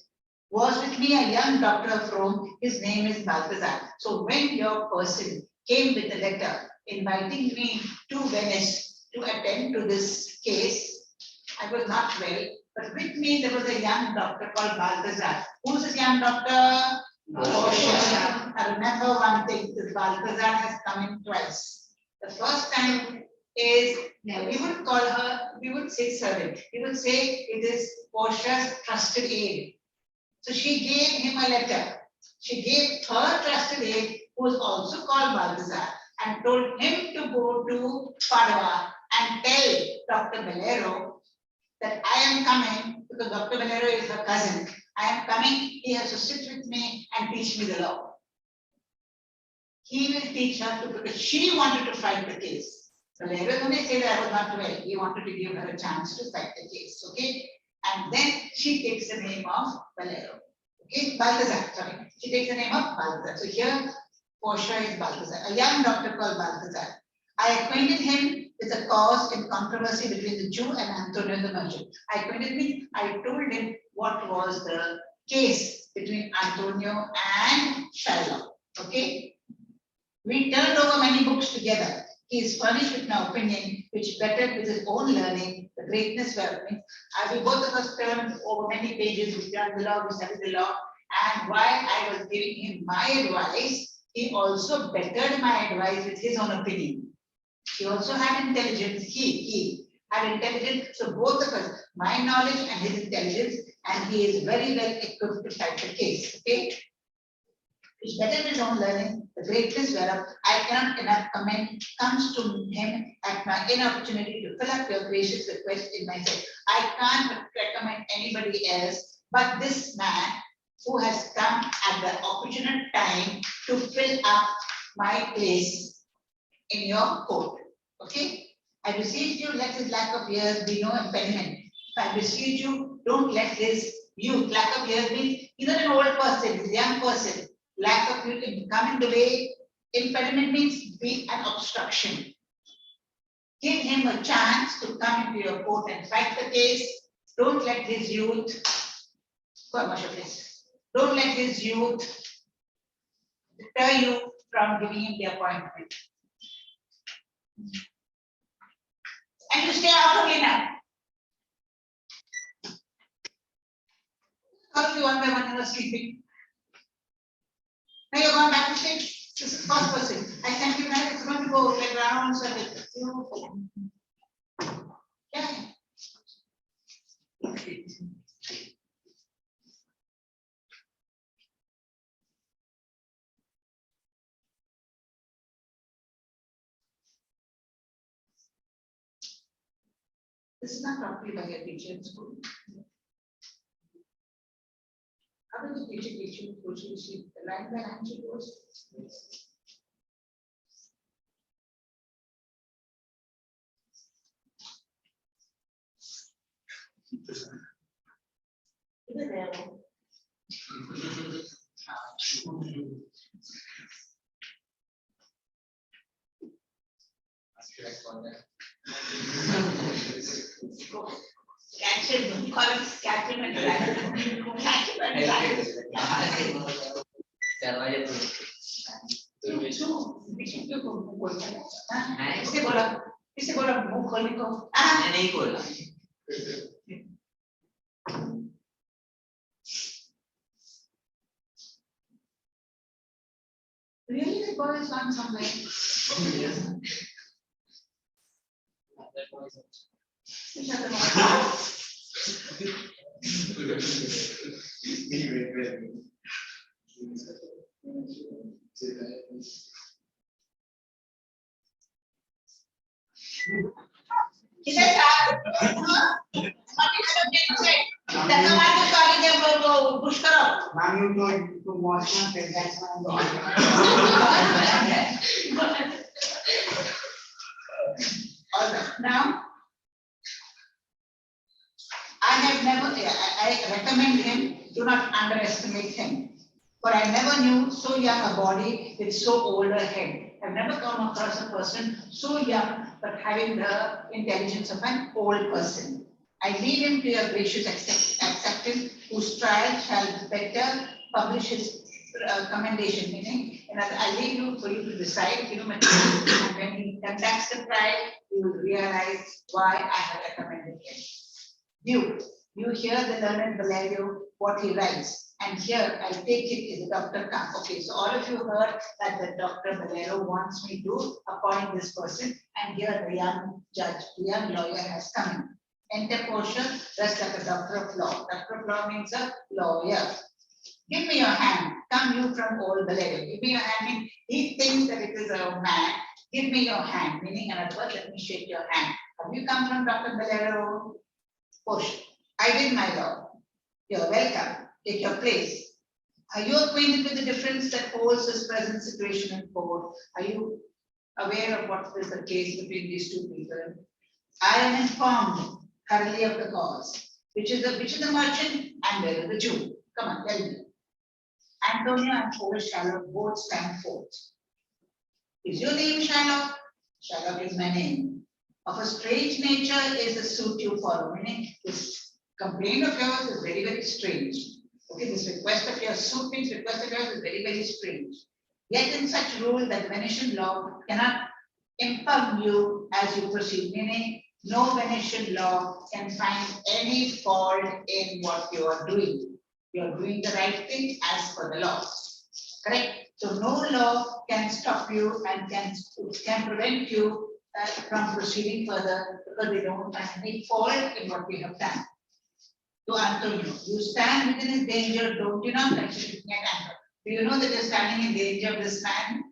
was with me a young doctor of Rome, his name is Balthazar. So when your person came with a letter inviting me to Venice to attend to this case, I was not well, but with me there was a young doctor called Balthazar. Who's this young doctor? Balthazar. I remember one thing, this Balthazar has come in twice. The first time is, we would call her, we would say servant. We would say it is Portia's trusted aide. So she gave him a letter. She gave her trusted aide, who was also called Balthazar, and told him to go to Padua and tell Dr. Valero that I am coming, because Dr. Valero is her cousin. I am coming, he has to sit with me and teach me the law. He will teach her to, because she wanted to fight the case. Valero only said I was not well. He wanted to give her a chance to fight the case. Okay. And then she takes the name of Valero. Okay, Balthazar, sorry. She takes the name of Balthazar. So here, Portia is Balthazar, a young doctor called Balthazar. I acquainted him with the cause in controversy between the Jew and Antonio the merchant. I told him what was the case between Antonio and Shylock. Okay. We turned over many books together. He is furnished with my opinion, which bettered with his own learning, the greatness wherein we both of us turned over many pages, we turned the law, we studied the law, and while I was giving him my advice, he also bettered my advice with his own opinion. He also had intelligence, he had intelligence, so both of us, my knowledge and his intelligence, and he is very well equipped to fight the case, okay? Which bettered his own learning, the greatness whereof I cannot enough comment, comes to him at my inopportunity to fill up your gracious request in myself. I can't recommend anybody else but this man who has come at the opportune time to fill up my place in your court. Okay? I beseech you, let his lack of years be no impediment. If I beseech you, don't let his youth, lack of years means he's not an old person, he's a young person. Lack of youth can come in the way. Impediment means be an obstruction. Give him a chance to come into your court and fight the case. Don't let his youth, don't let his youth deter you from giving him the appointment. And you stay out of here now. All of you one by one you are sleeping. Now you're going back to sleep. This is first person. I sent you that it's going to go like round circle. Yeah. This is not properly by your teacher in school. How does the teacher teach you to go to sleep? The line by line she goes. Catch it, don't call it catch him and catch him and किसे बोला मुंह खोलने को नहीं खोला Really, the boy is gone somewhere. He said, त्याचा मार्ग स्वागत आहे पुश करो. Ma'am, you told to wash my face, that's why I'm going. All right. Now, I have never, I recommend him, do not underestimate him. For I never knew so young a body with so old a head. I've never come across a person so young but having the intelligence of an old person. I leave him to your gracious acceptance, whose trial shall better publish his commendation. Meaning, I leave you for you to decide, give him a choice, and when he conducts the trial, you will realize why I have recommended him. You hear the learned Valerio, what he writes, and here I take it is the doctor come. Okay, so all of you heard that the Dr. Valero wants me to appoint this person, and here the young judge, the young lawyer has come in. Enter Portia, dressed like a doctor of law. Doctor of law means a lawyer. Give me your hand. Come you from old Valerio. Give me your hand. Meaning he thinks that it is a man. Give me your hand. Meaning, in other words, let me shake your hand. Have you come from Dr. Valero? Portia. I did my law. You're welcome. Take your place. Are you acquainted with the difference that holds this present situation in court? Are you aware of what is the case between these two people? I am informed thoroughly of the cause. Which is the merchant and where is the Jew? Come on, tell me. Antonio and old Shylock both stand forth. Is your name Shylock? Shylock is my name. Of a strange nature is the suit you follow. Meaning this complaint of yours is very, very strange. Okay, this request of yours, suit means request of yours is very, very strange. Yet in such rule that Venetian law cannot impugn you as you proceed. Meaning no Venetian law can find any fault in what you are doing. You are doing the right thing as per the law. Correct? So no law can stop you and can prevent you from proceeding further because they don't find any fault in what we have done. To Antonio, you stand within his danger, don't you not? Like looking at Antonio. Do you know that you're standing in danger of this man?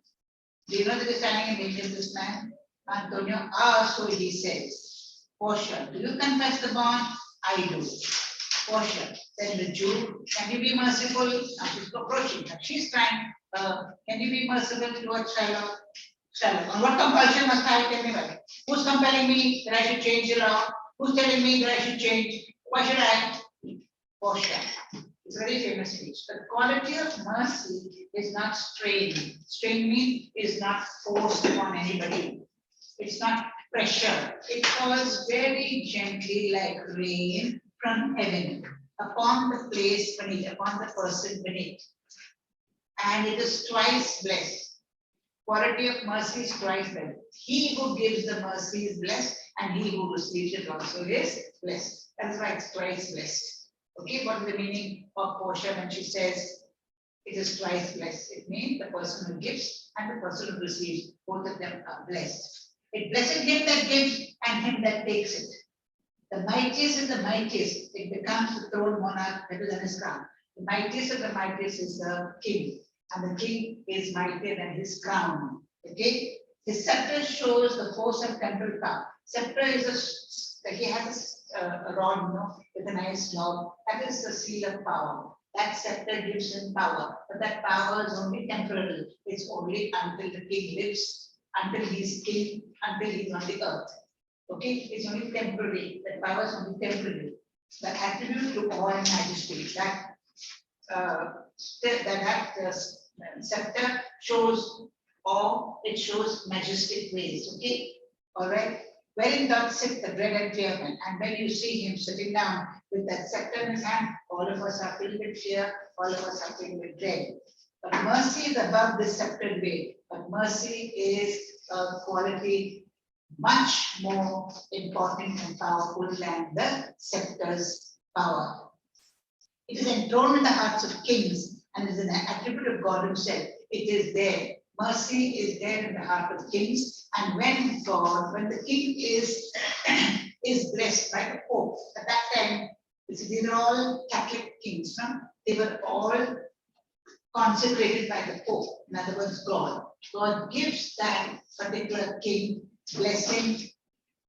Do you know that you're standing in danger of this man? Antonio, so he says. Portia, do you confess the bond? I do. Portia, then the Jew, can you be merciful? Now she's approaching her. She's trying, can you be merciful towards Shylock? Shylock, on what compulsion must I tell me about? Who's compelling me that I should change the law? Who's telling me that I should change? Why should I? Portia. It's a very famous speech. The quality of mercy is not strain. Strain means is not forced upon anybody. It's not pressure. It falls very gently like rain from heaven upon the place beneath, upon the person beneath. And it is twice blessed. Quality of mercy is twice blessed. He who gives the mercy is blessed, and he who receives it also is blessed. That's why it's twice blessed. Okay, what is the meaning of Portia when she says it is twice blessed? It means the person who gives and the person who receives, both of them are blessed. It blesses him that gives and him that takes it. The mightiest is the mightiest. It becomes the throne monarch better than his crown. The mightiest of the mightiest is the king, and the king is mightier than his crown. Okay, his scepter shows the force of temporal power. Scepter is he has a rod, with a nice knob. That is the seal of power. That scepter gives him power, but that power is only temporary. It's only until the king lives, until he's king, until he's on the earth. Okay, it's only temporary. That power is only temporary. The attribute to awe and majesty, scepter shows awe. It shows majestic ways. Okay, all right. Wherein doth sit the dread and fear man, and when you see him sitting down with that scepter in his hand, all of us are filled with fear, all of us are filled with dread. But mercy is above this sceptred way. But mercy is a quality much more important and powerful than the scepter's power. It is enthroned in the hearts of kings and is an attribute of God himself. It is there. Mercy is there in the heart of kings, and when the king is blessed by the Pope, at that time, these are all Catholic kings, no? They were all consecrated by the Pope, in other words, God. God gives that particular king blessing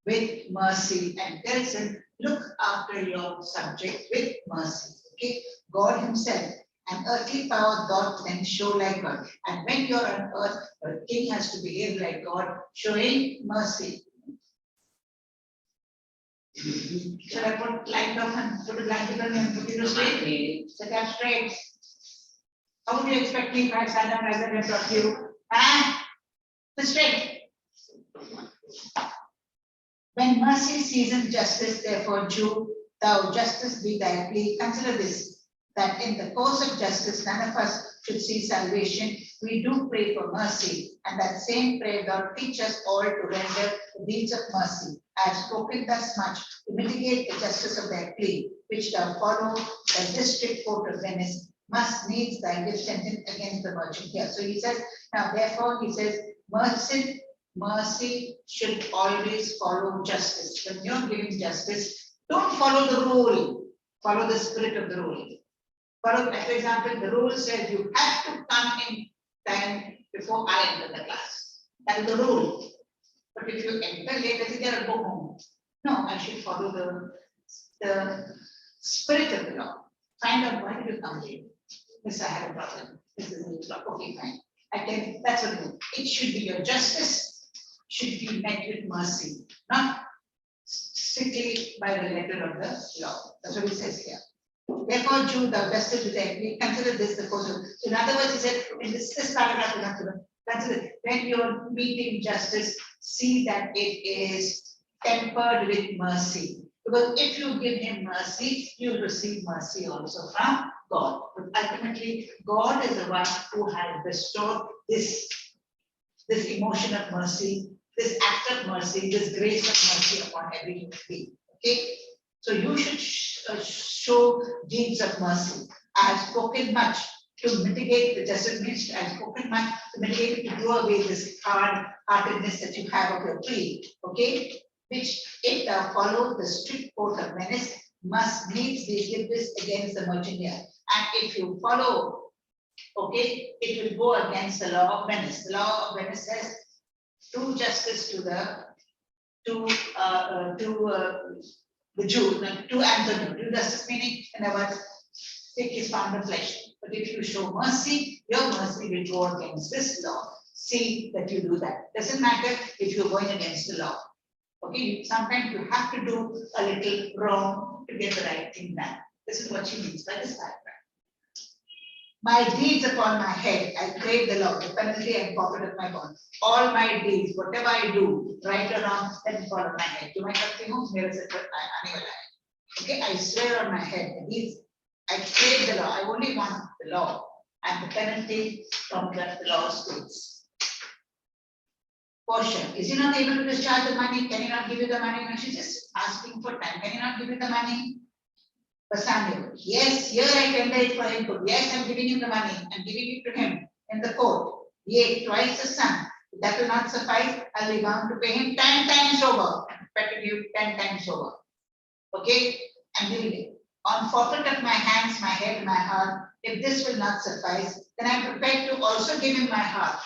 with mercy, and tells him, look after your subject with mercy. Okay, God Himself, an earthly power doth then show like God. And when you're on earth, a king has to behave like God, showing mercy. Should I put light off and put a blanket on and put it to sleep? Sit up straight. How would you expect me if I sat down as I brought you? Ah, sit straight. When mercy seasons justice, therefore, Jew, thou justice be thy plea. Consider this, that in the course of justice, none of us should see salvation. We do pray for mercy, and that same prayer thou teach us all to render the deeds of mercy. I have spoken thus much to mitigate the justice of thy plea, which thou follow the district court of Venice, must needs thy give sentence against the merchant here. So he says, now therefore he says, mercy should always follow justice. When you're giving justice, don't follow the rule, follow the spirit of the rule. For example, the rule says you have to come in time before I enter the class. That is the rule. But if you enter late, I say, go home. No, I should follow the spirit of the law. Find out why did you come late. Yes, I had a problem. This is the law. Okay, fine. I can, that's what it is. It should be your justice should be met with mercy, not strictly by the letter of the law. That's what it says here. Therefore, Jew, thou justice to thy plea, consider this the course of. So in other words, he said, in this paragraph, you have to consider when you're meeting justice, see that it is tempered with mercy. Because if you give him mercy, you will receive mercy also from God. But ultimately, God is the one who has bestowed this emotion of mercy, this act of mercy, this grace of mercy upon every human being. Okay? So you should show deeds of mercy. I have spoken much to mitigate the justice means. I have spoken much to mitigate, to do away this hard-heartedness that you have of your plea. Okay? Which, if thou follow the strict court of Venice, must needs be give this against the merchant here. And if you follow, okay, it will go against the law of Venice. The law of Venice says, do justice to the Jew, to Antonio. Do justice meaning, in other words, take his pound of flesh. But if you show mercy, your mercy will go against this law. See that you do that. Doesn't matter if you're going against the law. Okay, sometimes you have to do a little wrong to get the right thing done. This is what she means by this paragraph. My deeds upon my head, I crave the law, the penalty and forfeit of my bond. All my deeds, whatever I do, right or wrong, let it fall on my head. To my country homes, okay, I swear on my head, the deeds, I crave the law. I only want the law and the penalty from the law states. Portia, is he not able to discharge the money? Can he not give you the money? No, she's just asking for time. Can he not give you the money? Samuel, yes, here I tender it for him. Yes, I'm giving him the money. I'm giving it to him in the court. Yea, twice the sum. If that will not suffice, I'll be bound to pay him 10 times over. I'm prepared to give 10 times over. Okay, I'm giving it. On forfeit of my hands, my head, my heart. If this will not suffice, then I'm prepared to also give him my heart,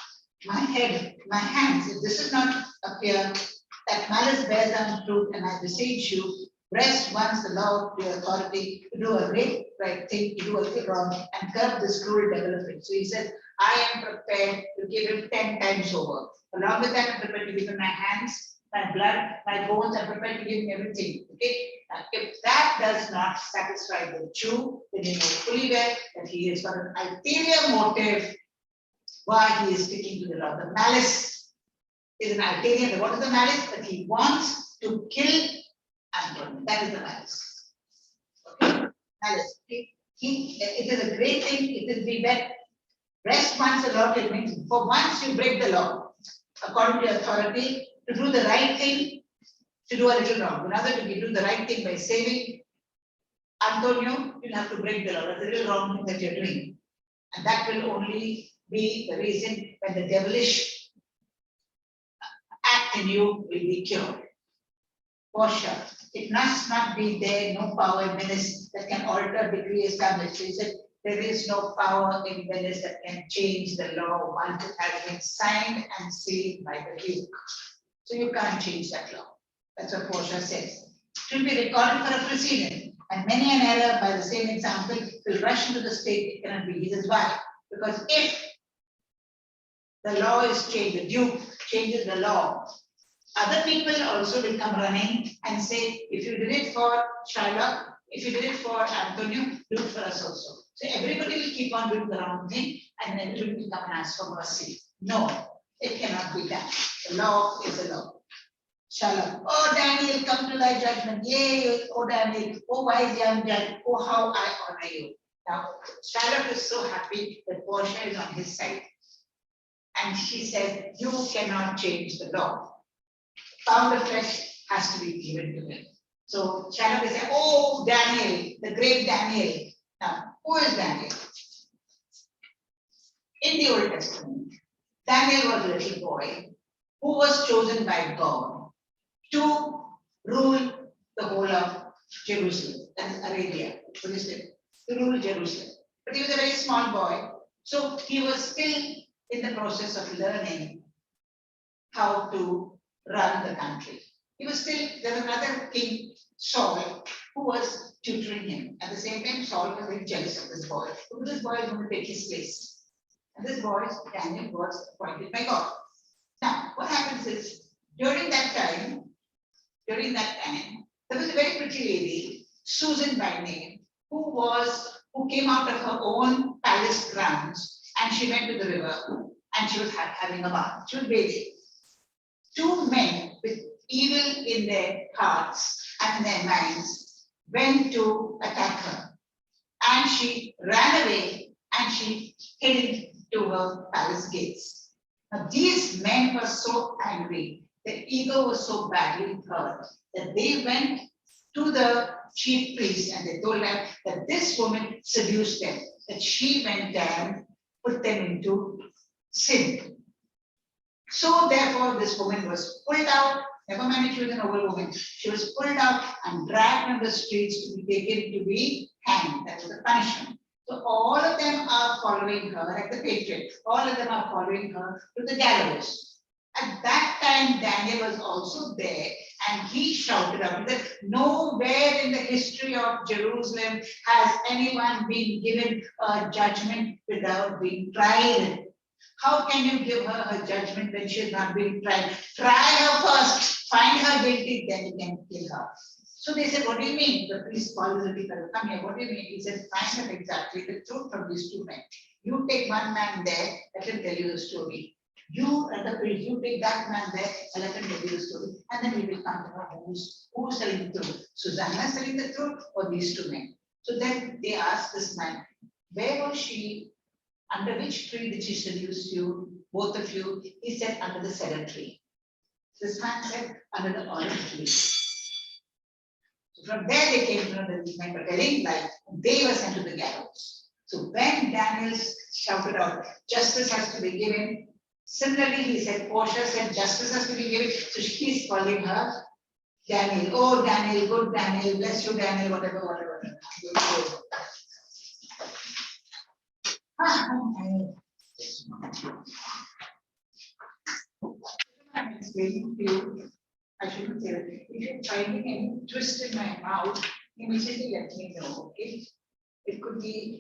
my head, my hands. If this does not appear, that malice bears on fruit, and I beseech you, rest once the law of the authority to do a great right thing, to do a thing wrong, and curb this cruel development. So he said, I am prepared to give him 10 times over. Along with that, I'm prepared to give him my hands, my blood, my bones, I'm prepared to give him everything. Okay? Now, if that does not satisfy the Jew, then you know fully well that he has got an ulterior motive why he is sticking to the law. The malice is an ulterior. What is the malice? That he wants to kill Antonio. That is the malice. Okay? Malice. Okay? It is a great thing. It will be that rest once the law, it means for once you break the law, according to authority, to do the right thing, to do a little wrong. Another to do the right thing by saving Antonio, you'll have to break the law. That's a little wrong thing that you're doing. And that will only be the reason when the devilish act in you will be cured. For sure. It must not be there, no power in Venice that can alter decree established. He said, there is no power in Venice that can change the law once it has been signed and sealed by the Duke. So you can't change that law. That's what Portia says. It will be recorded for a precedent, and many an error by the same example will rush into the state it cannot be. This is why. Because if the law is changed, the Duke changes the law, other people also will come running and say, if you did it for Shylock, if you did it for Antonio, do it for us also. So everybody will keep on doing the wrong thing, and then everybody will come and ask for mercy. No, it cannot be done. The law is the law. Shalom. Oh, Daniel, come to thy judgment. Yay, oh, Daniel. Oh, wise young judge. Oh, how I honor you. Now, Shalom is so happy that Portia is on his side. And she said, you cannot change the law. Pound of flesh has to be given to him. So Shalom is saying, oh, Daniel, the great Daniel. Now, who is Daniel? In the Old Testament, Daniel was a little boy who was chosen by God to rule the whole of Jerusalem and Arabia, to rule Jerusalem. But he was a very small boy, so he was still in the process of learning how to run the country. He was still, there was another king, Saul, who was tutoring him. At the same time, Saul was very jealous of this boy, because this boy is going to take his place. And this boy, Daniel, was appointed by God. Now, what happens is, during that time, there was a very pretty lady, Susan by name, who came out of her own palace grounds, and she went to the river, and she was having a bath. She was bathing. Two men with evil in their hearts and in their minds went to attack her, and she ran away and she hid to her palace gates. Now these men were so angry, their ego was so badly hurt that they went to the chief priest and they told them that this woman seduced them, that she went and put them into sin. So therefore this woman was pulled out, never mind she was an old woman, she was pulled out and dragged on the streets to be taken to be hanged. That was the punishment. So all of them are following her, like the patriot, all of them are following her to the gallows. At that time, Daniel was also there, and he shouted out that nowhere in the history of Jerusalem has anyone been given a judgment without being tried. How can you give her a judgment when she has not been tried? Try her first, find her guilty, then you can kill her. So they said, what do you mean? The priest called the people, come here, what do you mean? He said, find out exactly the truth from these two men. You take one man there, let him tell you the story. You and the priest, you take that man there and let him tell you the story. And then we will come to know who's telling the truth. Susanna is telling the truth or these two men. So then they asked this man, where was she? Under which tree did she seduce you, both of you? He said, under the cedar tree. This man said, under the olive tree. So from there they came to know that these men were telling lies. They were sent to the gallows. So when Daniel shouted out, justice has to be given. Similarly, he said, Portia said, justice has to be given. So she's calling her Daniel. Oh, Daniel, good Daniel, bless you, Daniel, whatever. I'm explaining to you, I shouldn't say that. If you're finding any twist in my mouth, immediately let me know, okay? It could be